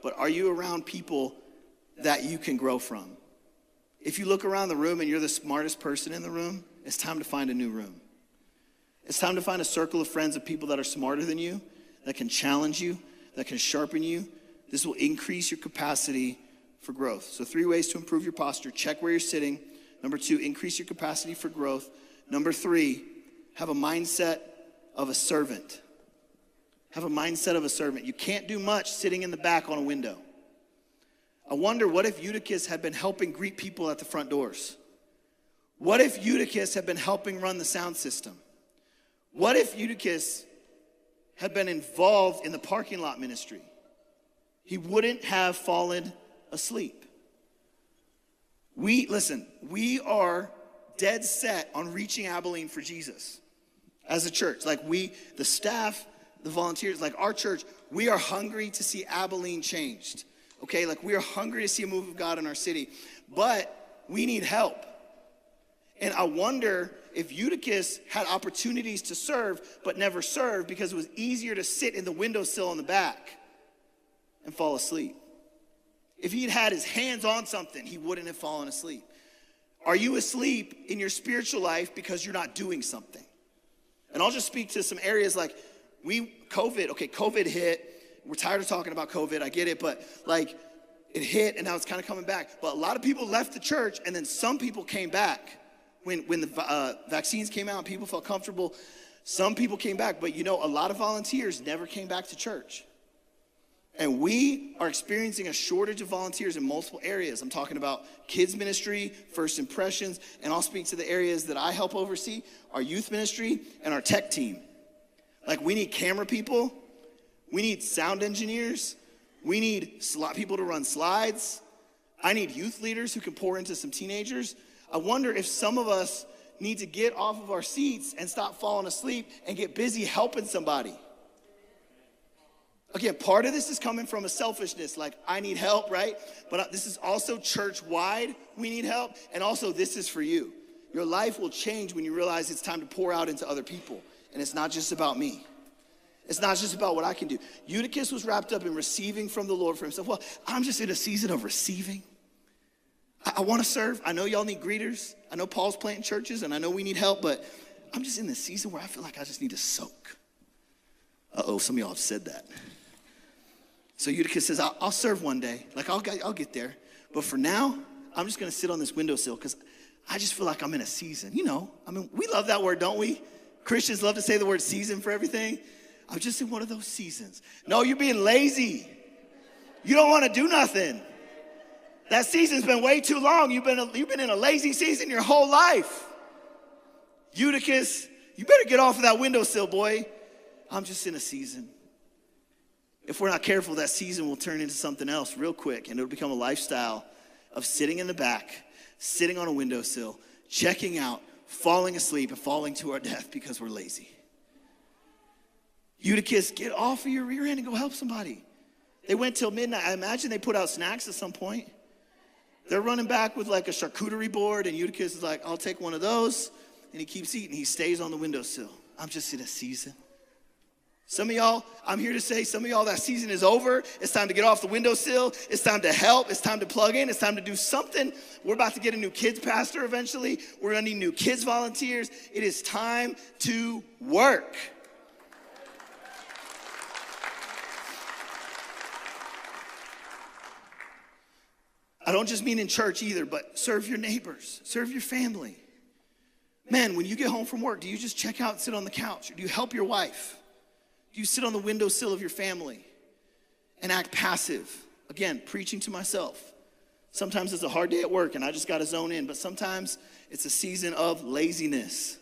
but are you around people that you can grow from? If you look around the room and you're the smartest person in the room, it's time to find a new room. It's time to find a circle of friends of people that are smarter than you, that can challenge you, that can sharpen you. This will increase your capacity for growth. So 3 ways to improve your posture. Check where you're sitting. Number 2, increase your capacity for growth. Number 3, have a mindset of a servant. Have a mindset of a servant. You can't do much sitting in the back on a window. I wonder, what if Eutychus had been helping greet people at the front doors? What if Eutychus had been helping run the sound system? What if Eutychus had been involved in the parking lot ministry? He wouldn't have fallen asleep. We are dead set on reaching Abilene for Jesus as a church. Like the staff, the volunteers, like our church, we are hungry to see Abilene changed. Okay, like we are hungry to see a move of God in our city, but we need help. And I wonder if Eutychus had opportunities to serve, but never served because it was easier to sit in the windowsill in the back and fall asleep. If he'd had his hands on something, he wouldn't have fallen asleep. Are you asleep in your spiritual life because you're not doing something? And I'll just speak to some areas like COVID hit. We're tired of talking about COVID, I get it, but like it hit and now it's kind of coming back. But a lot of people left the church and then some people came back when the vaccines came out and people felt comfortable. Some people came back, but a lot of volunteers never came back to church. And we are experiencing a shortage of volunteers in multiple areas. I'm talking about kids ministry, First Impressions, and I'll speak to the areas that I help oversee, our youth ministry and our tech team. Like we need camera people. We need sound engineers. We need people to run slides. I need youth leaders who can pour into some teenagers. I wonder if some of us need to get off of our seats and stop falling asleep and get busy helping somebody. Again, part of this is coming from a selfishness, like I need help, right? But this is also church-wide, we need help. And also this is for you. Your life will change when you realize it's time to pour out into other people. And it's not just about me. It's not just about what I can do. Eutychus was wrapped up in receiving from the Lord for himself. Well, I'm just in a season of receiving. I want to serve. I know y'all need greeters. I know Paul's planting churches, and I know we need help, but I'm just in this season where I feel like I just need to soak. Some of y'all have said that. So Eutychus says, I'll serve one day. Like, I'll get there. But for now, I'm just going to sit on this windowsill because I just feel like I'm in a season. We love that word, don't we? Christians love to say the word season for everything. I'm just in one of those seasons. No, you're being lazy. You don't want to do nothing. That season's been way too long. You've been in a lazy season your whole life. Eutychus, you better get off of that windowsill, boy. I'm just in a season. If we're not careful, that season will turn into something else real quick, and it'll become a lifestyle of sitting in the back, sitting on a windowsill, checking out, falling asleep, and falling to our death because we're lazy. Eutychus, get off of your rear end and go help somebody. They went till midnight. I imagine they put out snacks at some point. They're running back with like a charcuterie board, and Eutychus is like, I'll take one of those. And he keeps eating. He stays on the windowsill. I'm just in a season. Some of y'all, I'm here to say, some of y'all, that season is over. It's time to get off the windowsill. It's time to help. It's time to plug in. It's time to do something. We're about to get a new kids pastor eventually. We're going to need new kids volunteers. It is time to work. I don't just mean in church either, but serve your neighbors, serve your family. Man, when you get home from work, do you just check out and sit on the couch? Or do you help your wife? Do you sit on the windowsill of your family and act passive? Again, preaching to myself. Sometimes it's a hard day at work and I just got to zone in, but sometimes it's a season of laziness.